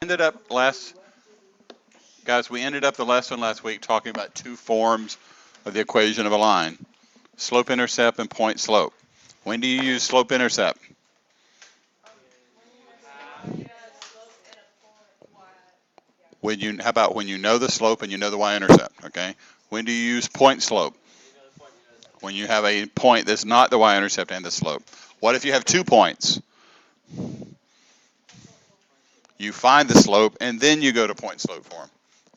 ended up last Guys, we ended up the lesson last week talking about two forms of the equation of a line: slope-intercept and point-slope. When do you use slope-intercept? How about when you know the slope and you know the y-intercept? Okay. When do you use point-slope? When you have a point that's not the y-intercept and the slope. What if you have 2 points? You find the slope and then you go to point-slope form.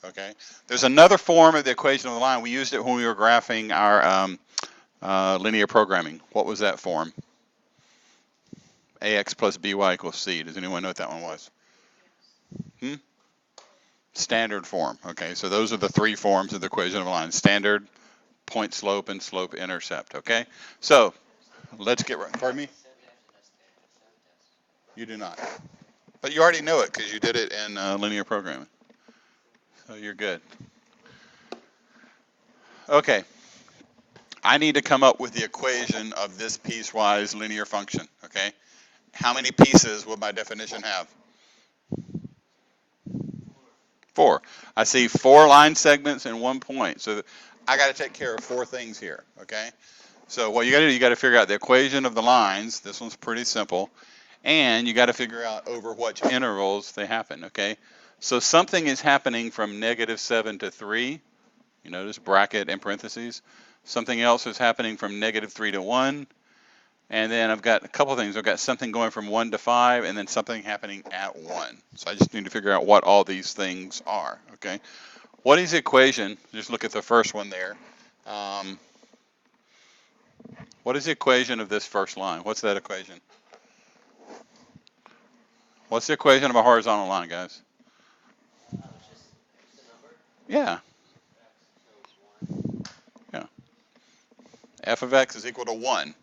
Okay. There's another form of the equation of the line. We used it when we were graphing our linear programming. What was that form? AX plus BY equals C. Does anyone know what that one was? Standard form. Okay, so those are the 3 forms of the equation of a line: standard, point slope, and slope intercept. Okay, so let's get right. Pardon me? You do not. But you already know it because you did it in linear programming. So you're good. Okay, I need to come up with the equation of this piecewise linear function. Okay, how many pieces will my definition have? 4. I see 4 line segments and 1 point. So I got to take care of 4 things here. Okay. So what you got to do, you got to figure out the equation of the lines. This one's pretty simple. And you got to figure out over which intervals they happen. Okay. So something is happening from -7 to 3. You notice bracket and parentheses. Something else is happening from -3 to 1. And then I've got a couple of things. I've got something going from 1 to 5, and then something happening at 1. So I just need to figure out what all these things are, okay? What is the equation? Just look at the first one there. What is the equation of this first line? What's that equation? What's the equation of a horizontal line, guys? Yeah. Yeah. F of x is equal to 1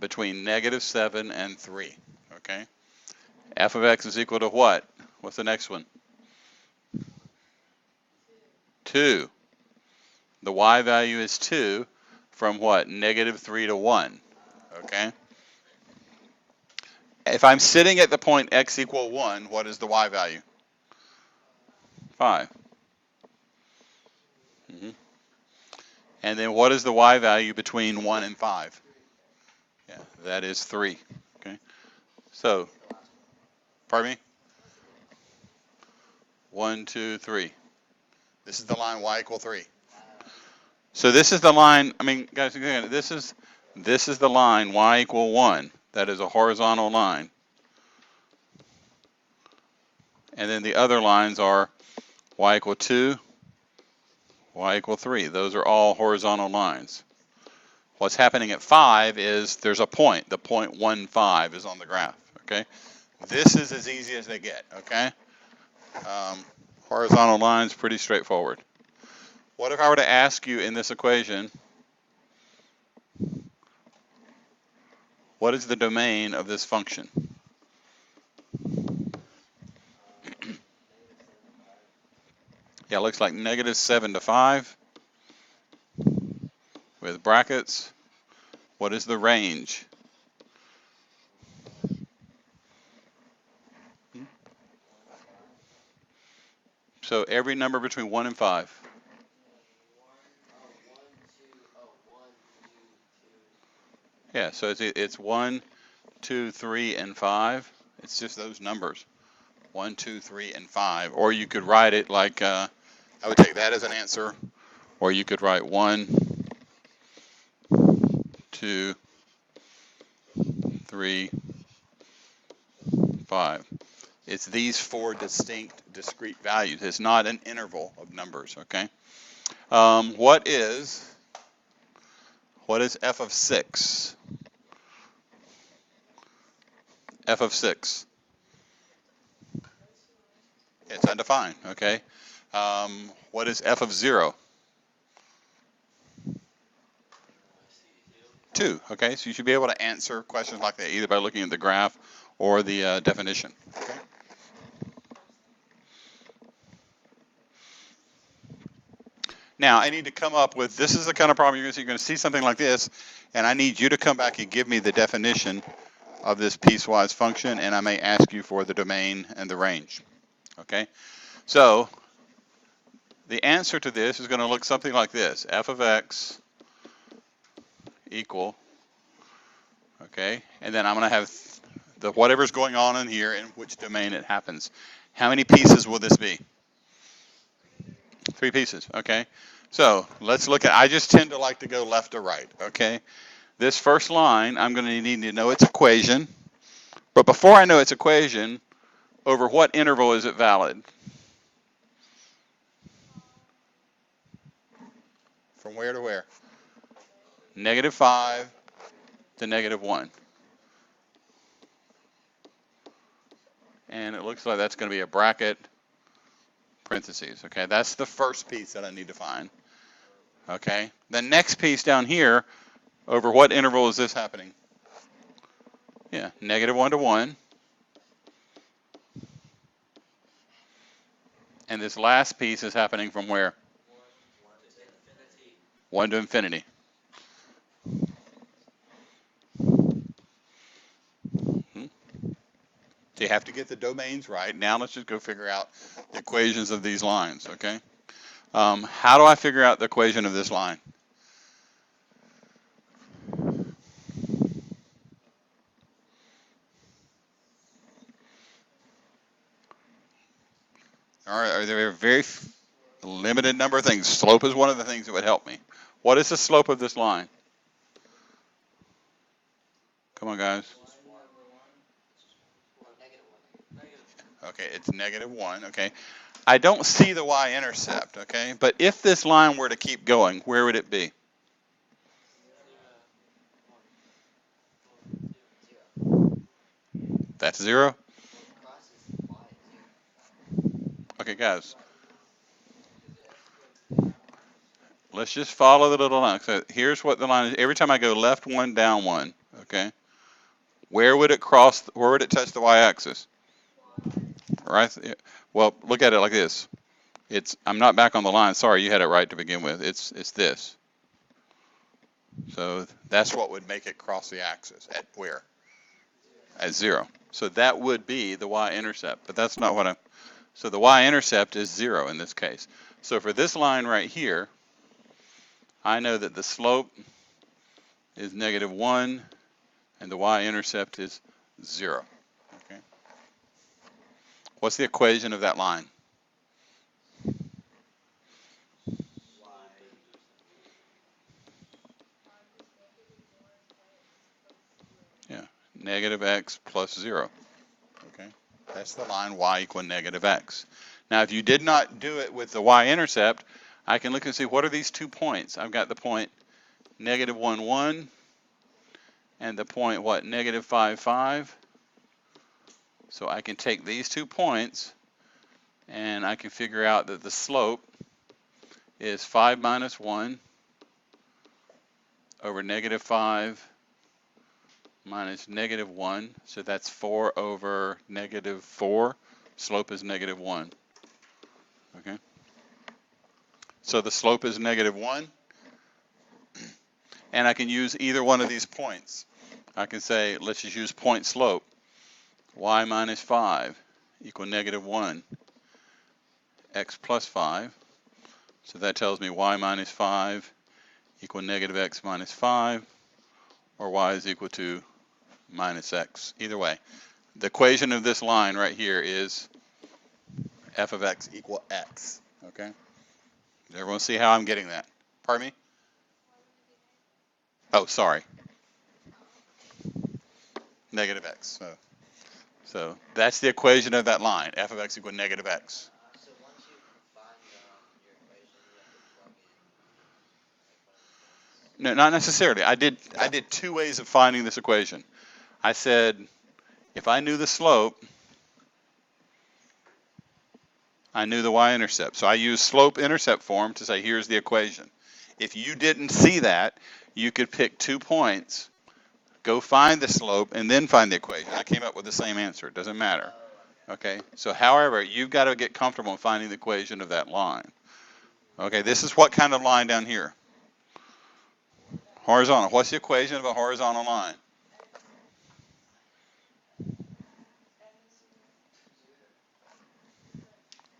between -7 and 3, okay? F of x is equal to what? What's the next one? 2. The y value is 2 from what? -3 to 1, okay? If I'm sitting at the point x equal 1, what is the y value? 5. And then what is the y value between 1 and 5? Yeah, that is 3, okay? So, pardon me? 1, 2, 3. This is the line y equal 3. So this is the line, I mean, guys, again, this is the line y equal 1. That is a horizontal line. And then the other lines are y equal 2, y equal 3. Those are all horizontal lines. What's happening at 5 is there's a point. The point 1, 5 is on the graph, okay? This is as easy as they get, okay? Horizontal lines, pretty straightforward. What if I were to ask you in this equation, what is the domain of this function? Yeah, it looks like -7 to 5 with brackets. What is the range? So every number between 1 and 5. Yeah, so it's 1, 2, 3, and 5. It's just those numbers. 1, 2, 3, and 5. Or you could write it like, I would take that as an answer. Or you could write 1, 2, 3, 5. It's these 4 distinct, discrete values. It's not an interval of numbers, okay? What is f of 6? F of 6. It's undefined, okay? What is f of 0? 2, okay? So you should be able to answer questions like that either by looking at the graph or the definition, okay? Now, I need to come up with, this is the kind of problem you're going to see something like this, and I need you to come back and give me the definition of this piecewise function, and I may ask you for the domain and the range. Okay, so the answer to this is going to look something like this. F of x equal, okay, and then I'm going to have the whatever's going on in here in which domain it happens. How many pieces will this be? 3 pieces, okay. So let's look at, I just tend to like to go left to right, okay. This first line, I'm going to need to know its equation, but before I know its equation, over what interval is it valid? From where to where? -5 to -1. And it looks like that's going to be a bracket, parentheses. Okay, that's the first piece that I need to find. Okay, the next piece down here, over what interval is this happening? Yeah, -1 to 1. And this last piece is happening from where? 1 to infinity. So you have to get the domains right. Now let's just go figure out the equations of these lines, okay? How do I figure out the equation of this line? All right, there are very limited number of things. Slope is one of the things that would help me. What is the slope of this line? Come on, guys. Okay, it's -1, okay. I don't see the y-intercept, okay? But if this line were to keep going, where would it be? That's 0? Okay, guys. Let's just follow the little line. So here's what the line is. Every time I go left 1, down 1, okay? Where would it cross, where would it touch the y-axis? Right? Well, look at it like this. I'm not back on the line. Sorry, you had it right to begin with. It's this. So that's what would make it cross the axis. At where? At 0. So that would be the y-intercept, but that's not what I'm, so the y-intercept is 0 in this case. So for this line right here, I know that the slope is -1 and the y-intercept is 0. Okay. What's the equation of that line? Yeah, -x plus 0. Okay, that's the line y equal -x. Now, if you did not do it with the y-intercept, I can look and see what are these 2 points. I've got the point -1, 1, and the point what? -5, 5. So I can take these 2 points, and I can figure out that the slope is 5 minus 1 over -5 minus -1. So that's 4 over -4. Slope is -1. Okay. So the slope is -1. And I can use either one of these points. I can say, let's just use point slope. Y minus 5 equal -1. X plus 5. So that tells me y minus 5 equal -x minus 5. Or y is equal to minus x. Either way. The equation of this line right here is f of x equal x. Okay? Does everyone see how I'm getting that? Pardon me? Oh, sorry. -x. So that's the equation of that line. F of x equal -x. So once you find your equation, you have to plug in. No, not necessarily. I did 2 ways of finding this equation. I said if I knew the slope, I knew the y-intercept. So I used slope-intercept form to say here's the equation. If you didn't see that, you could pick 2 points, go find the slope, and then find the equation. I came up with the same answer. It doesn't matter. Okay. So however, you've got to get comfortable in finding the equation of that line. Okay. This is what kind of line down here? Horizontal. What's the equation of a horizontal line?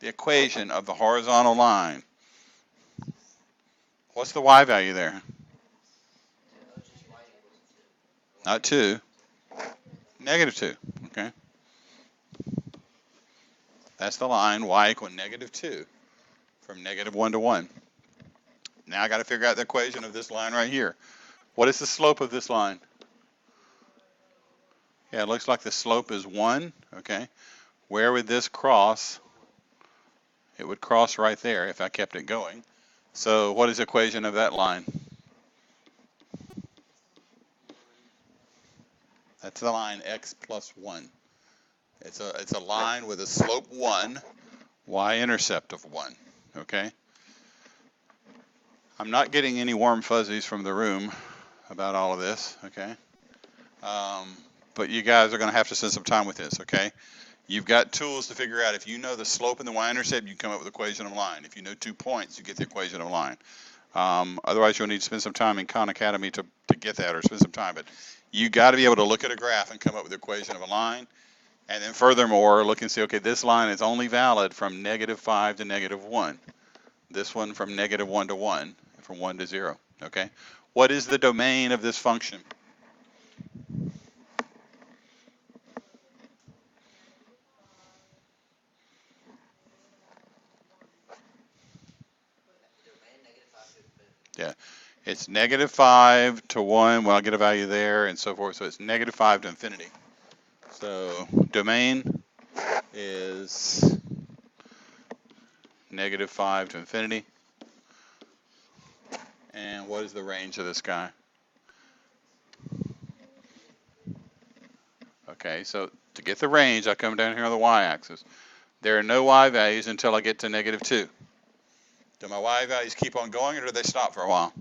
the equation of the horizontal line. What's the y value there? Just y equals 2. Not 2, negative 2, okay? That's the line, y equal negative 2, from negative 1 to 1. Now I got to figure out the equation of this line right here. What is the slope of this line? Yeah, it looks like the slope is 1, okay? Where would this cross? It would cross right there if I kept it going. So what is the equation of that line? That's the line x plus 1. It's a line with a slope 1, y-intercept of 1, okay? I'm not getting any warm fuzzies from the room about all of this, okay? But you guys are going to have to spend some time with this, okay? You've got tools to figure out. If you know the slope and the y-intercept, you come up with the equation of line. If you know 2 points, you get the equation of line. Otherwise, you'll need to spend some time in Khan Academy to get that, or spend some time. But you got to be able to look at a graph and come up with the equation of a line. And then furthermore, look and see, okay, this line is only valid from negative 5 to negative 1. This one from negative 1 to 1, from 1 to 0, okay? What is the domain of this function? Domain negative 5 to infinity. Yeah, it's negative 5 to 1. Well, I'll get a value there and so forth. So it's negative 5 to infinity. So domain is negative 5 to infinity. And what is the range of this guy? Okay, so to get the range, I come down here on the y-axis. There are no y values until I get to negative 2. Do my y values keep on going, or do they stop for a while?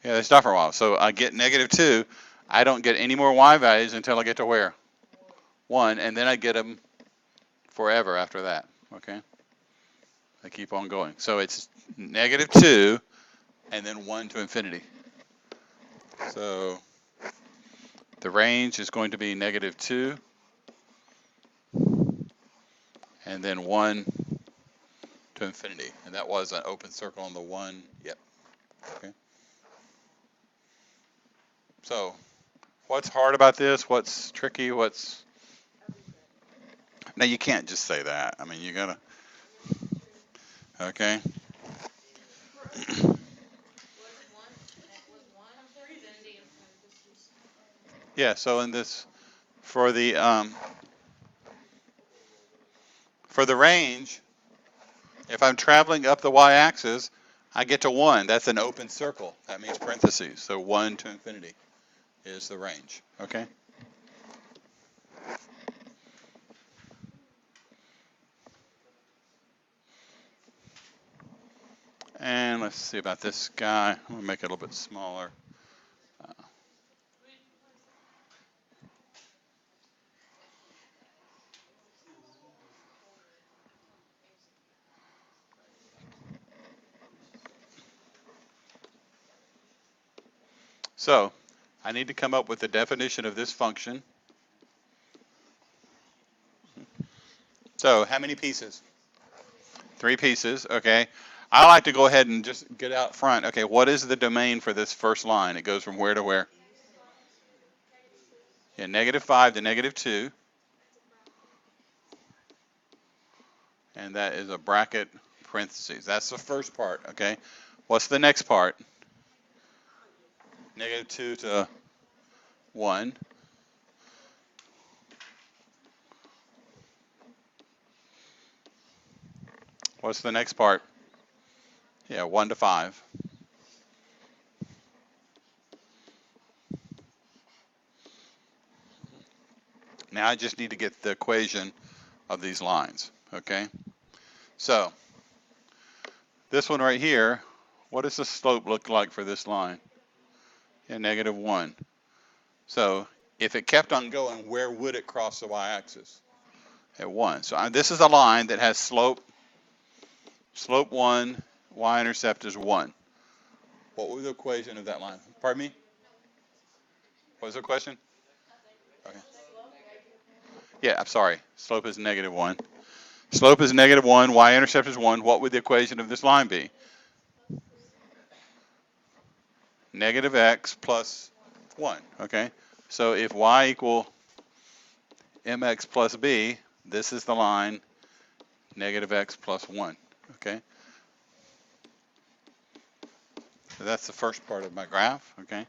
Yeah, they stop for a while. So I get negative 2. I don't get any more y values until I get to where? 1, and then I get them forever after that, okay? They keep on going. So it's negative 2, and then 1 to infinity. So the range is going to be negative 2, and then 1 to infinity. And that was an open circle on the 1. Yep. Okay. So what's hard about this? What's tricky? What's... Now, you can't just say that. I mean, you got to... Okay. Yeah, so in this, for the range, if I'm traveling up the y-axis, I get to 1. That's an open circle. That means parentheses. So 1 to infinity is the range. Okay? And let's see about this guy. I'm going to make it a little bit smaller. So I need to come up with the definition of this function. So how many pieces? 3 pieces, okay. I like to go ahead and just get out front. Okay, what is the domain for this first line? It goes from where to where? Yeah, negative 5 to negative 2. And that is a bracket parentheses. That's the first part, okay. What's the next part? Negative 2 to 1. What's the next part? Yeah, 1 to 5. Now I just need to get the equation of these lines, okay? So this one right here, what does the slope look like for this line? Yeah, negative 1. So if it kept on going, where would it cross the y-axis? At 1. So this is a line that has slope 1, y-intercept is 1. What was the equation of that line? Pardon me? What was the question? Okay. Yeah, I'm sorry. Slope is negative 1. Slope is -1, y-intercept is 1. What would the equation of this line be? Negative x plus 1, okay? So if y equal mx plus b, this is the line negative x plus 1, okay? So that's the first part of my graph, okay?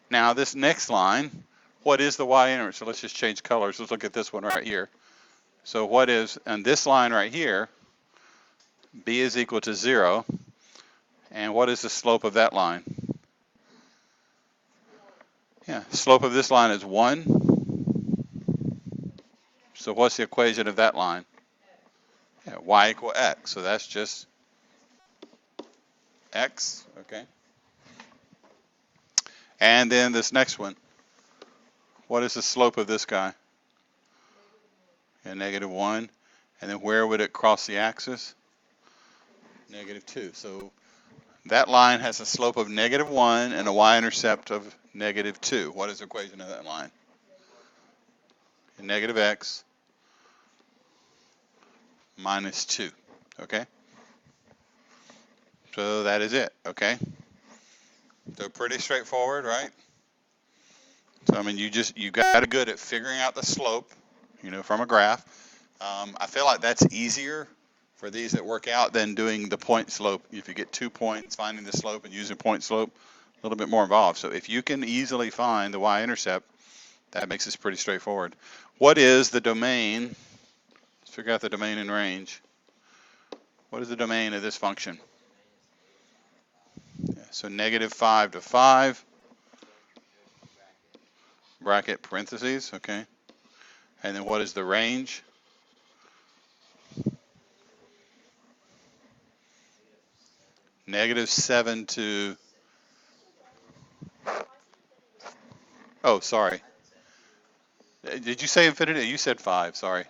Now this next line, what is the y-intercept? So let's just change colors. Let's look at this one right here. So what is, on this line right here, b is equal to 0, and what is the slope of that line? Yeah, slope of this line is 1. So what's the equation of that line? Yeah, y equal x. So that's just x, okay? And then this next one, what is the slope of this guy? Yeah, -1. And then where would it cross the axis? -2. So that line has a slope of -1 and a y-intercept of -2. What is the equation of that line? Negative x minus 2, okay? So that is it, okay? So pretty straightforward, right? So I mean, you got to good at figuring out the slope, from a graph. I feel like that's easier for these that work out than doing the point slope. If you get 2 points, finding the slope and using point slope, a little bit more involved. So if you can easily find the y-intercept, that makes this pretty straightforward. What is the domain? Let's figure out the domain and range. What is the domain of this function? Yeah, so -5 to 5, bracket parentheses, okay? And then what is the range? -7 to, oh, sorry. Did you say infinity? You said 5, sorry.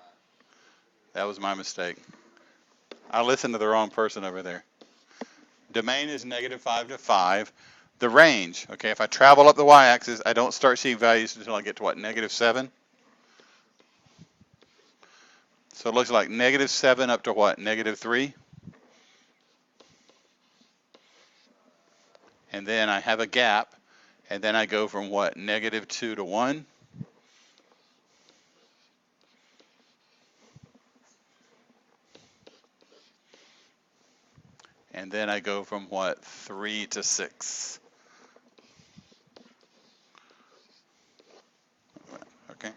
That was my mistake. I listened to the wrong person over there. Domain is -5 to 5. The range, okay, if I travel up the y-axis, I don't start seeing values until I get to what, -7? So it looks like -7 up to what, -3? And then I have a gap, and then I go from what, -2 to 1? And then I go from what, 3 to 6? Okay,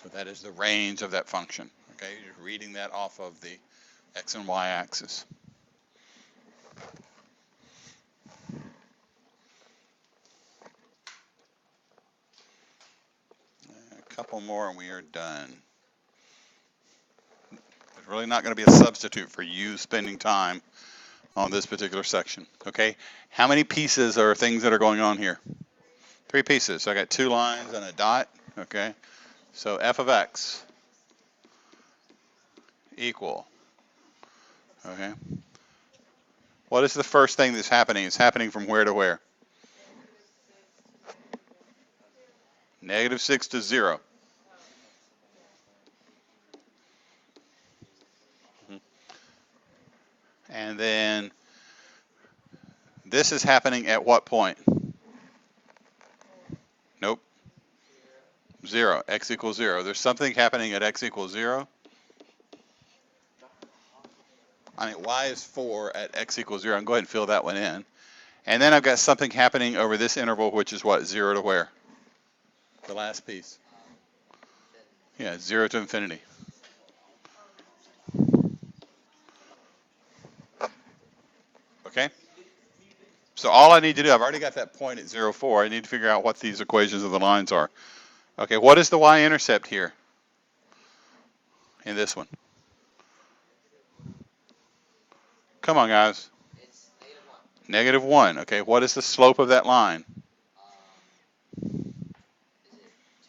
so that is the range of that function. Okay, you're reading that off of the x and y axis. A couple more and we are done. There's really not going to be a substitute for you spending time on this particular section. Okay, how many pieces or things that are going on here? 3 pieces. So I got 2 lines and a dot. Okay, so f of x equal. Okay, what is the first thing that's happening? It's happening from where to where? -6 to 0. And then this is happening at what point? Nope. 0. X equals 0. There's something happening at x equals 0. I mean, y is 4 at x equals 0. I'm going to go ahead and fill that one in. And then I've got something happening over this interval, which is what? 0 to where? The last piece. Yeah, 0 to infinity. Okay? So all I need to do, I've already got that point at 0, 4. I need to figure out what these equations of the lines are. Okay, what is the y-intercept here in this one? Come on, guys. It's -1. Okay, what is the slope of that line? is it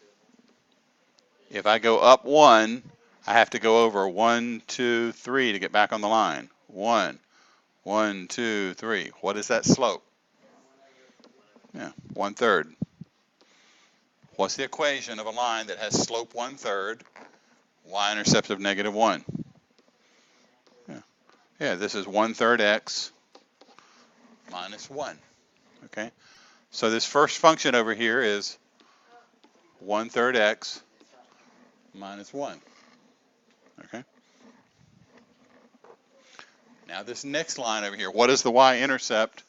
2 If I go up 1, I have to go over 1, 2, 3 to get back on the line. 1, 1, 2, 3. What is that slope? Yeah, 1/3. What's the equation of a line that has slope 1/3, y-intercept of -1? Yeah, this is 1/3 x minus 1. Okay, so this first function over here is 1/3 x minus 1. Okay, now this next line over here, what is the y-intercept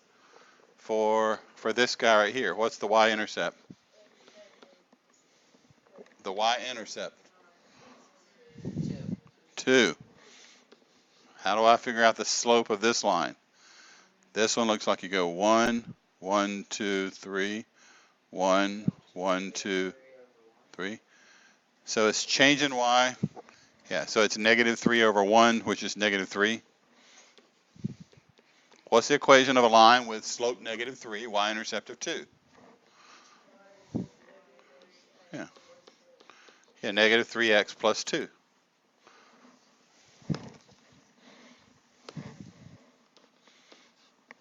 for this guy right here? What's the y-intercept? The y-intercept. 2. How do I figure out the slope of this line? This one looks like you go 1, 1, 2, 3, 1, 1, 2, 3. So it's changing y. Yeah, so it's -3/1, which is -3. What's the equation of a line with slope -3, y-intercept of 2? Yeah, yeah, -3x plus 2.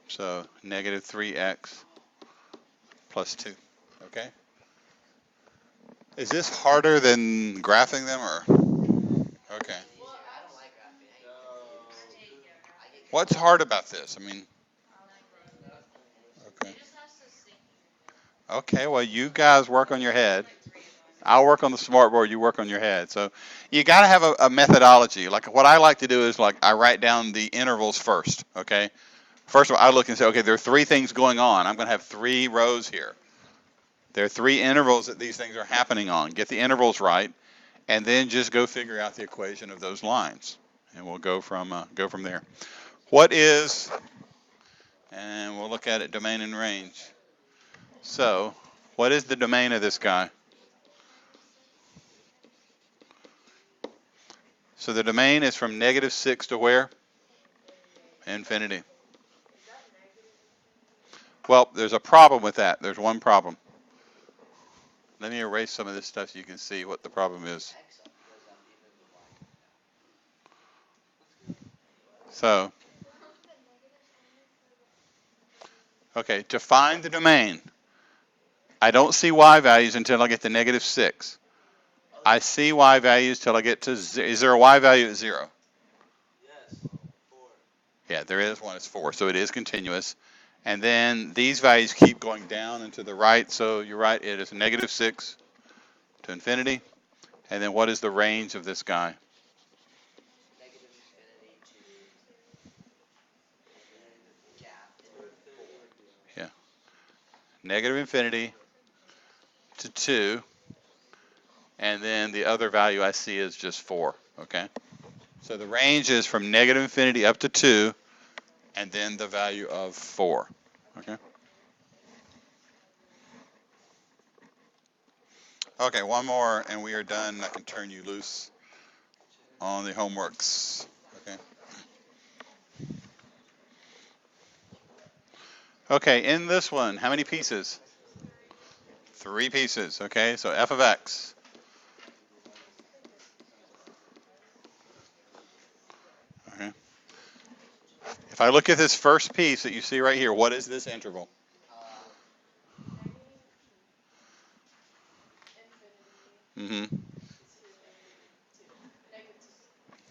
So -3x plus 2. Okay. Is this harder than graphing them, or? Okay. What's hard about this? I mean, okay. Okay, well, you guys work on your head. I'll work on the smartboard, you work on your head. So you got to have a methodology. Like what I like to do is like I write down the intervals first, okay? First of all, I look and say, okay, there are 3 things going on. I'm going to have 3 rows here. There are 3 intervals that these things are happening on. Get the intervals right, and then just go figure out the equation of those lines. And we'll go from there. What is, and we'll look at it, domain and range. So what is the domain of this guy? So the domain is from -6 to where? Infinity. Well, there's a problem with that. There's one problem. Let me erase some of this stuff so you can see what the problem is. So, okay, to find the domain, I don't see y values until I get to -6. I see y values till I get to 0. Is there a y value at 0? Yeah, there is one. It's 4, so it is continuous. And then these values keep going down and to the right. So you're right, it is -6 to infinity. And then what is the range of this guy? Yeah, -infinity to 2. And then the other value I see is just 4. Okay, so the range is from -infinity up to 2, and then the value of 4. Okay. Okay, one more, and we are done. I can turn you loose on the homeworks. Okay. Okay, in this one, how many pieces? 3 pieces. Okay, so f of x. Okay. If I look at this first piece that you see right here, what is this interval? Mm-hmm.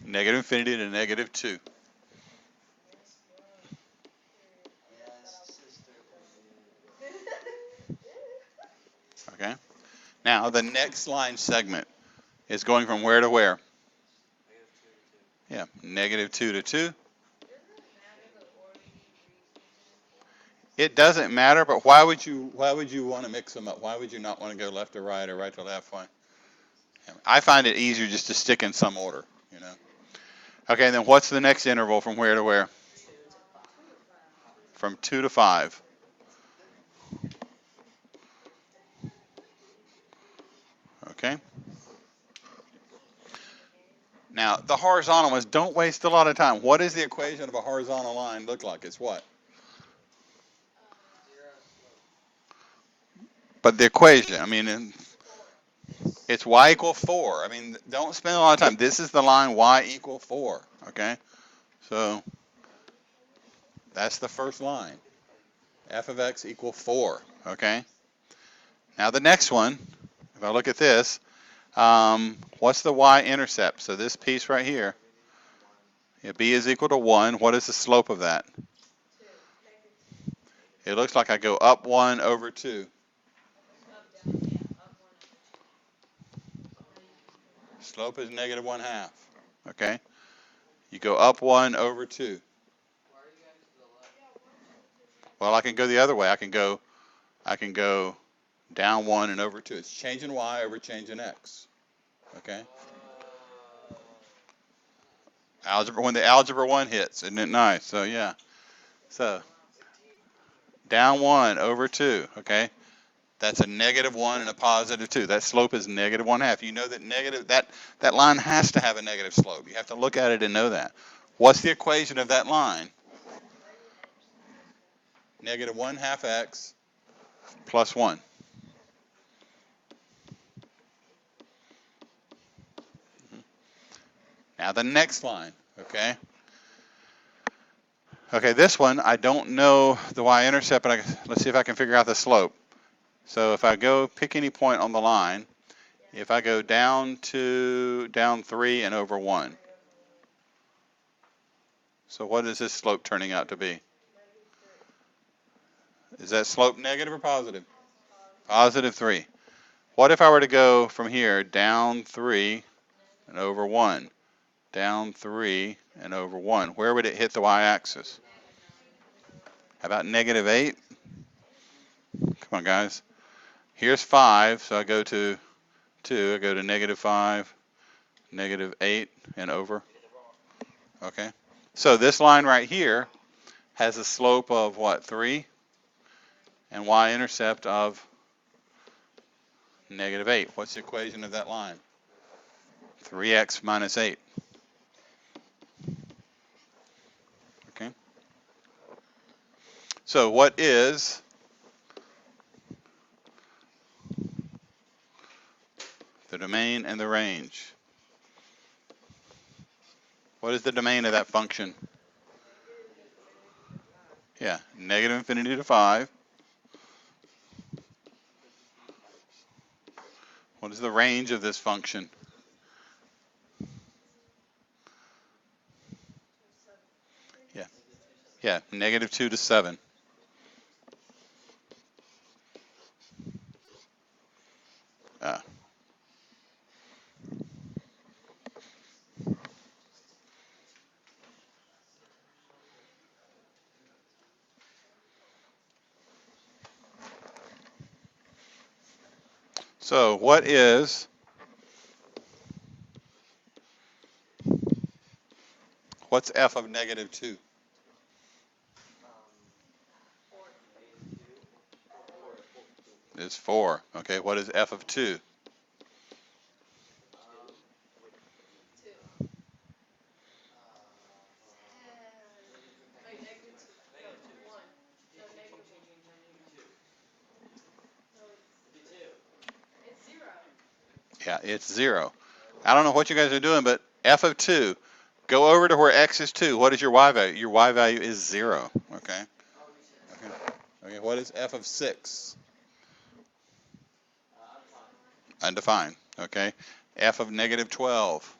-infinity to -2. Okay. Now the next line segment is going from where to where? Yeah, -2 to 2. It doesn't matter, but why would you want to mix them up? Why would you not want to go left to right or right to left? Why? I find it easier just to stick in some order, you know. Okay, and then what's the next interval from where to where? From 2 to 5. Okay. Now, the horizontal ones, don't waste a lot of time. What does the equation of a horizontal line look like? It's what? But the equation, I mean, it's y equal 4. I mean, don't spend a lot of time. This is the line y equal 4, okay? So that's the first line. F of x equal 4, okay? Now the next one, if I look at this, what's the y-intercept? So this piece right here Yeah, b is equal to 1. What is the slope of that? It looks like I go up 1 over 2. Slope is negative 1/2. Okay? You go up 1 over 2. Why are you going to the left? Well, I can go the other way. I can go down 1 and over 2. It's changing y over changing x. Okay? Algebra, when the algebra 1 hits, isn't it nice? So yeah. So down 1 over 2, okay? That's a negative 1 and a positive 2. That slope is negative 1/2. You know that that line has to have a negative slope. You have to look at it and know that. What's the equation of that line? Negative 1/2 x plus 1. Now the next line, okay? Okay, this one, I don't know the y-intercept, but let's see if I can figure out the slope. So if I go pick any point on the line, if I go down 3 and over 1. So what is this slope turning out to be? Is that slope negative or positive? Positive 3. What if I were to go from here down 3 and over 1? Down 3 and over 1. Where would it hit the y-axis? How about negative 8? Come on, guys. Here's 5, so I go to 2. I go to negative 5, negative 8, and over. Okay. So this line right here has a slope of what? 3? And y-intercept of negative 8. What's the equation of that line? 3x minus 8. Okay. So what is the domain and the range? What is the domain of that function? Yeah, negative infinity to 5. What is the range of this function? Yeah, yeah, negative 2 to 7. Uh, so what's f of negative 2? Is 4. Okay, what is f of 2? Yeah, it's 0. I don't know what you guys are doing, but f of 2, go over to where x is 2. What is your y value? Your y value is 0. Okay. Okay. Okay. What is f of 6? Undefined. Okay. F of negative 12.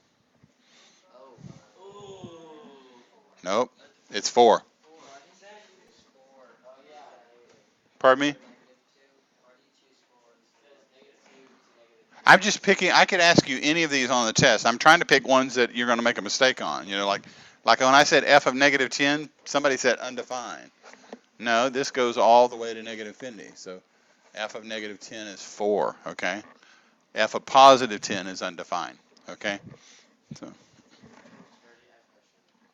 Nope. It's 4. Pardon me? I'm just picking. I could ask you any of these on the test. I'm trying to pick ones that you're going to make a mistake on. You know, like when I said f of negative 10, somebody said undefined. No, this goes all the way to negative infinity. So f of negative 10 is 4. Okay. F of positive 10 is undefined. Okay. So.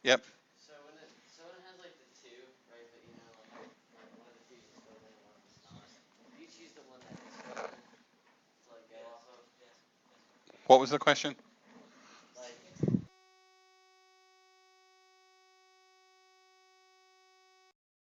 Yep. So when it has like the 2, right? But you know like one of the 2's is stolen and one of them's not. Do you choose the one that is stolen to like go off of? What was the question?